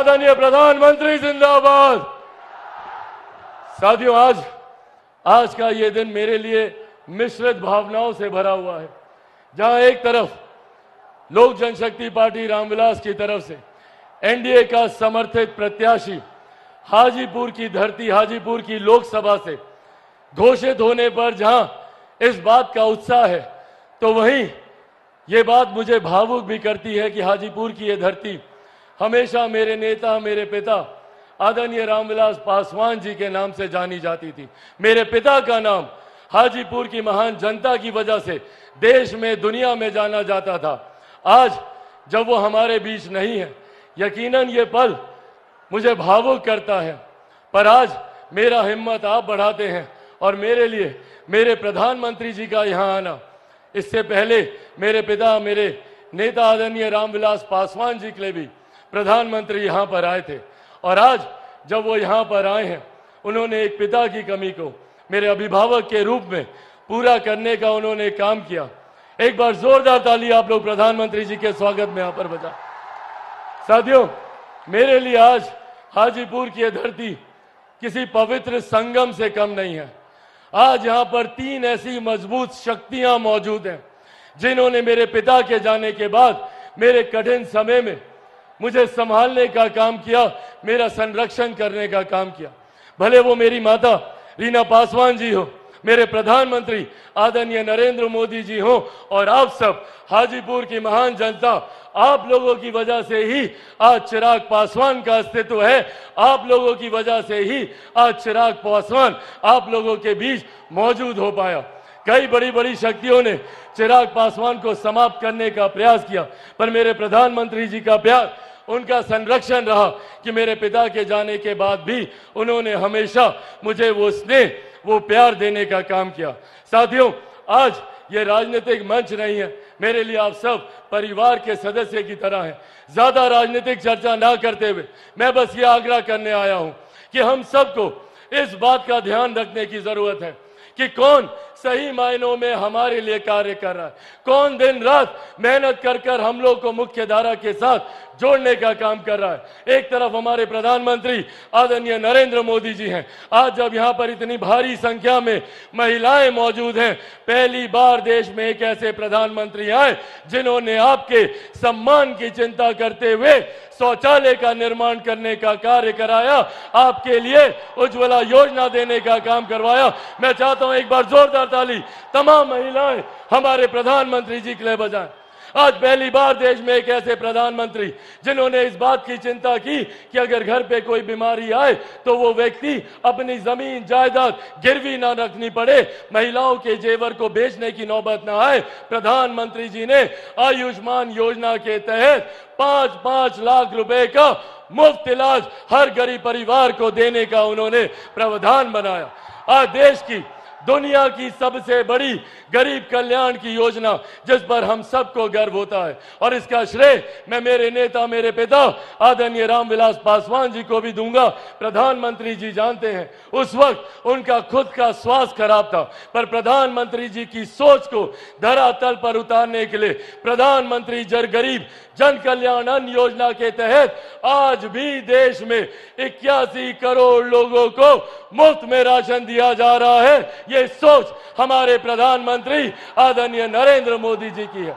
आदरणीय प्रधानमंत्री जिंदाबाद। साथियों, आज का ये दिन मेरे लिए मिश्रित भावनाओं से भरा हुआ है, जहां एक तरफ लोक जनशक्ति पार्टी रामविलास की तरफ से एनडीए का समर्थित प्रत्याशी हाजीपुर की धरती, हाजीपुर की लोकसभा से घोषित होने पर जहां इस बात का उत्साह है, तो वहीं ये बात मुझे भावुक भी करती है कि हाजीपुर की ये धरती हमेशा मेरे नेता, मेरे पिता आदरणीय रामविलास पासवान जी के नाम से जानी जाती थी। मेरे पिता का नाम हाजीपुर की महान जनता की वजह से देश में, दुनिया में जाना जाता था। आज जब वो हमारे बीच नहीं है, यकीनन ये पल मुझे भावुक करता है, पर आज मेरा हिम्मत आप बढ़ाते हैं और मेरे लिए मेरे प्रधानमंत्री जी का यहाँ आना, इससे पहले मेरे पिता, मेरे नेता आदरणीय रामविलास पासवान जी के लिए भी प्रधानमंत्री यहाँ पर आए थे, और आज जब वो यहाँ पर आए हैं, उन्होंने एक पिता की कमी को मेरे अभिभावक के रूप में पूरा करने का उन्होंने काम किया। एक बार जोरदार ताली आप लोग प्रधानमंत्री जी के स्वागत में यहाँ पर बजा। साथियों, मेरे लिए आज हाजीपुर की धरती किसी पवित्र संगम से कम नहीं है। आज यहाँ पर 3 ऐसी मजबूत शक्तियां मौजूद हैं, जिन्होंने मेरे पिता के जाने के बाद मेरे कठिन समय में मुझे संभालने का काम किया, मेरा संरक्षण करने का काम किया। भले वो मेरी माता रीना पासवान जी हो, मेरे प्रधानमंत्री आदरणीय नरेंद्र मोदी जी हो, और आप सब हाजीपुर की महान जनता, आप लोगों की वजह से ही आज चिराग पासवान का अस्तित्व है। आप लोगों की वजह से ही आज चिराग पासवान आप लोगों के बीच मौजूद हो पाया। कई बड़ी बड़ी शक्तियों ने चिराग पासवान को समाप्त करने का प्रयास किया, पर मेरे प्रधानमंत्री जी का प्यार, उनका संरक्षण रहा कि मेरे पिता के जाने के बाद भी उन्होंने हमेशा मुझे वो स्नेह, वो प्यार देने का काम किया। साथियों, आज ये राजनीतिक मंच नहीं है, मेरे लिए आप सब परिवार के सदस्य की तरह हैं। ज्यादा राजनीतिक चर्चा ना करते हुए मैं बस ये आग्रह करने आया हूं कि हम सबको इस बात का ध्यान रखने की जरूरत है कि कौन सही मायनों में हमारे लिए कार्य कर रहा है, कौन दिन रात मेहनत कर कर हम लोग को मुख्य धारा के साथ जोड़ने का काम कर रहा है। एक तरफ हमारे प्रधानमंत्री आदरणीय नरेंद्र मोदी जी हैं। आज जब यहाँ पर इतनी भारी संख्या में महिलाएं मौजूद हैं, पहली बार देश में एक ऐसे प्रधानमंत्री आए जिन्होंने आपके सम्मान की चिंता करते हुए शौचालय का निर्माण करने का कार्य कराया, आपके लिए उज्ज्वला योजना देने का काम करवाया। मैं चाहता हूं एक बार जोरदार ताली तमाम महिलाएं हमारे प्रधानमंत्री जी के लिए बजाएं। आज पहली बार देश में एक ऐसे प्रधानमंत्री जिन्होंने इस बात की चिंता की कि अगर घर पे कोई बीमारी आए तो वो व्यक्ति अपनी जमीन जायदाद गिरवी ना रखनी पड़े, महिलाओं के जेवर को बेचने की नौबत ना आए। प्रधानमंत्री जी ने आयुष्मान योजना के तहत 5-5 लाख रुपए का मुफ्त इलाज हर गरीब परिवार को देने का उन्होंने प्रावधान बनाया। आज देश की, दुनिया की सबसे बड़ी गरीब कल्याण की योजना जिस पर हम सबको गर्व होता है, और इसका श्रेय मैं मेरे नेता, मेरे पिता आदरणीय रामविलास पासवान जी को भी दूंगा। प्रधानमंत्री जी जानते हैं, उस वक्त उनका खुद का स्वास्थ्य खराब था, पर प्रधानमंत्री जी की सोच को धरातल पर उतारने के लिए प्रधानमंत्री गरीब जन कल्याण अन्न योजना के तहत आज भी देश में 81 करोड़ लोगों को मुफ्त में राशन दिया जा रहा है। ये सोच हमारे प्रधानमंत्री आदरणीय नरेंद्र मोदी जी की है।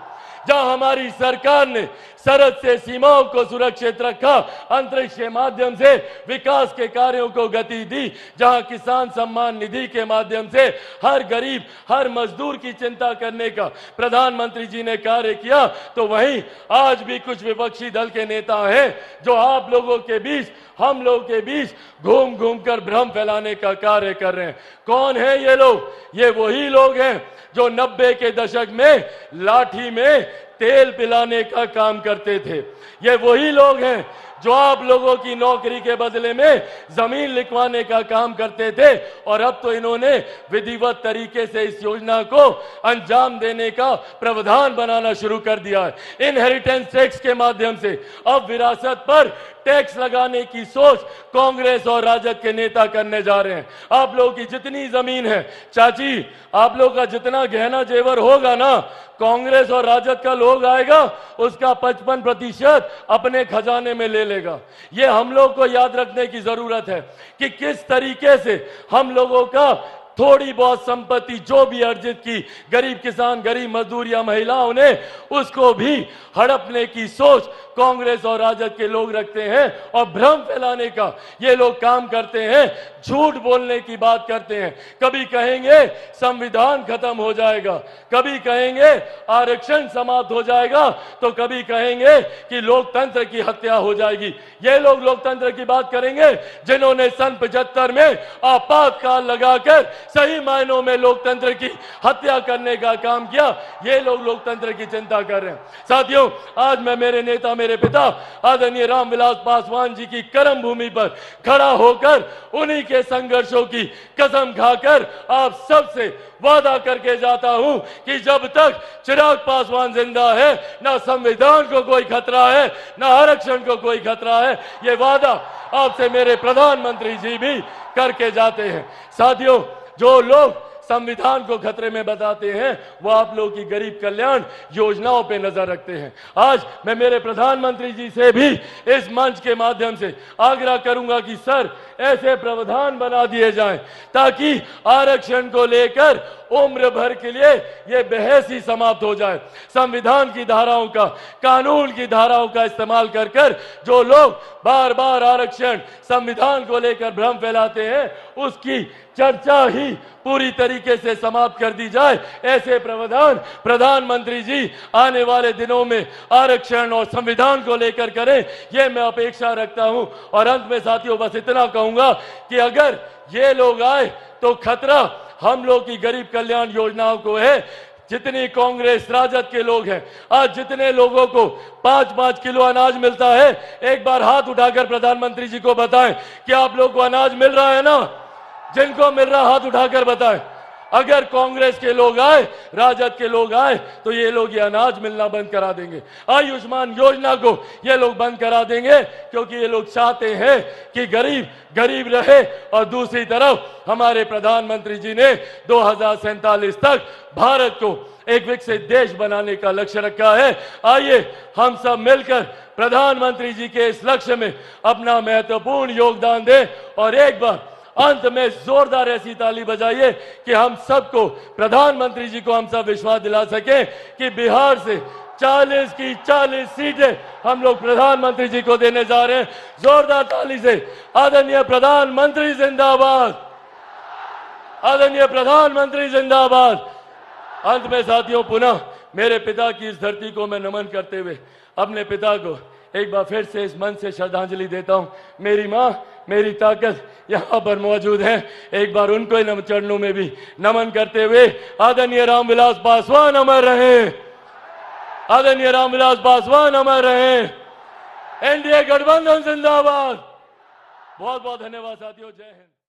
जहां हमारी सरकार ने सरहद से सीमाओं को सुरक्षित रखा, अंतरिक्ष के माध्यम से विकास के कार्यों को गति दी, जहां किसान सम्मान निधि के माध्यम से हर गरीब, हर मजदूर की चिंता करने का प्रधानमंत्री जी ने कार्य किया, तो वहीं आज भी कुछ विपक्षी दल के नेता हैं जो आप लोगों के बीच, हम लोगों के बीच घूम घूम कर भ्रम फैलाने का कार्य कर रहे हैं। कौन है ये लोग? ये वही लोग हैं जो 90 के दशक में लाठी में तेल पिलाने का काम करते थे। ये वही लोग हैं जो आप लोगों की नौकरी के बदले में जमीन लिखवाने का काम करते थे, और अब तो इन्होंने विधिवत तरीके से इस योजना को अंजाम देने का प्रावधान बनाना शुरू कर दिया है। इनहेरिटेंस टैक्स के माध्यम से अब विरासत पर टैक्स लगाने की सोच कांग्रेस और राजद के नेता करने जा रहे हैं। आप लोगों की जितनी जमीन है, चाची, आप लोगों का जितना गहना जेवर होगा ना, कांग्रेस और राजद का लोग आएगा उसका 55% अपने खजाने में ले मिलेगा। ये हम लोग को याद रखने की जरूरत है कि किस तरीके से हम लोगों का थोड़ी बहुत संपत्ति जो भी अर्जित की गरीब किसान, गरीब मजदूर या महिलाओं ने, उसको भी हड़पने की सोच कांग्रेस और राजद के लोग रखते हैं और भ्रम फैलाने का ये लोग काम करते हैं, झूठ बोलने की बात करते हैं। कभी कहेंगे संविधान खत्म हो जाएगा, कभी कहेंगे आरक्षण समाप्त हो जाएगा, तो कभी कहेंगे कि लोकतंत्र की हत्या हो जाएगी। ये लोग लोकतंत्र की बात करेंगे जिन्होंने सन 75 में आपातकाल लगाकर सही मायनों में लोकतंत्र की हत्या करने का काम किया। ये लोग लोकतंत्र की चिंता कर रहे हैं। साथियों, आज मैं मेरे नेता, मेरे पिता आदरणीय रामविलास पासवान जी की कर्म भूमि पर खड़ा होकर उन्हीं के संघर्षों की कसम खाकर आप सबसे वादा करके जाता हूं कि जब तक चिराग पासवान जिंदा है, ना संविधान को कोई खतरा है, ना आरक्षण को कोई खतरा है। ये वादा आपसे मेरे प्रधानमंत्री जी भी करके जाते हैं। साथियों, जो लोग संविधान को खतरे में बताते हैं वो आप लोगों की गरीब कल्याण योजनाओं पे नजर रखते हैं। आज मैं मेरे प्रधानमंत्री जी से भी इस मंच के माध्यम से आग्रह करूंगा कि सर, ऐसे प्रावधान बना दिए जाएं ताकि आरक्षण को लेकर उम्र भर के लिए ये बहस ही समाप्त हो जाए। संविधान की धाराओं का, कानून की धाराओं का इस्तेमाल कर कर जो लोग बार बार आरक्षण, संविधान को लेकर भ्रम फैलाते हैं, उसकी चर्चा ही पूरी तरीके से समाप्त कर दी जाए। ऐसे प्रावधान प्रधानमंत्री जी आने वाले दिनों में आरक्षण और संविधान को लेकर करें, ये मैं अपेक्षा रखता हूं। और अंत में साथियों, बस इतना कहूंगा कि अगर ये लोग आए तो खतरा हम लोग की गरीब कल्याण योजनाओं को है। जितनी कांग्रेस राजद के लोग हैं, आज जितने लोगों को 5-5 किलो अनाज मिलता है, एक बार हाथ उठाकर प्रधानमंत्री जी को बताएं कि आप लोग को अनाज मिल रहा है ना? जिनको मिल रहा हाथ उठाकर बताएं। अगर कांग्रेस के लोग आए, राजद के लोग आए, तो ये लोग ये अनाज मिलना बंद करा देंगे। आयुष्मान योजना को ये लोग बंद करा देंगे, क्योंकि ये लोग चाहते हैं कि गरीब गरीब रहे। और दूसरी तरफ हमारे प्रधानमंत्री जी ने 2047 तक भारत को एक विकसित देश बनाने का लक्ष्य रखा है। आइए हम सब मिलकर प्रधानमंत्री जी के इस लक्ष्य में अपना महत्वपूर्ण योगदान दें और एक बार अंत में जोरदार ऐसी ताली बजाइए कि हम सबको, प्रधानमंत्री जी को हम सब विश्वास दिला सके कि बिहार से 40 की 40 सीटें हम लोग प्रधानमंत्री जी को देने जा रहे हैं। जोरदार ताली से आदरणीय प्रधानमंत्री जिंदाबाद, आदरणीय प्रधानमंत्री जिंदाबाद। अंत में साथियों, पुनः मेरे पिता की इस धरती को मैं नमन करते हुए अपने पिता को एक बार फिर से इस मन से श्रद्धांजलि देता हूं। मेरी मां, मेरी ताकत यहां पर मौजूद है, एक बार उनको इन चरणों में भी नमन करते हुए आदरणीय रामविलास पासवान अमर रहे, आदरणीय रामविलास पासवान अमर रहे, एनडीए गठबंधन जिंदाबाद। बहुत बहुत धन्यवाद साथियों, जय हिंद।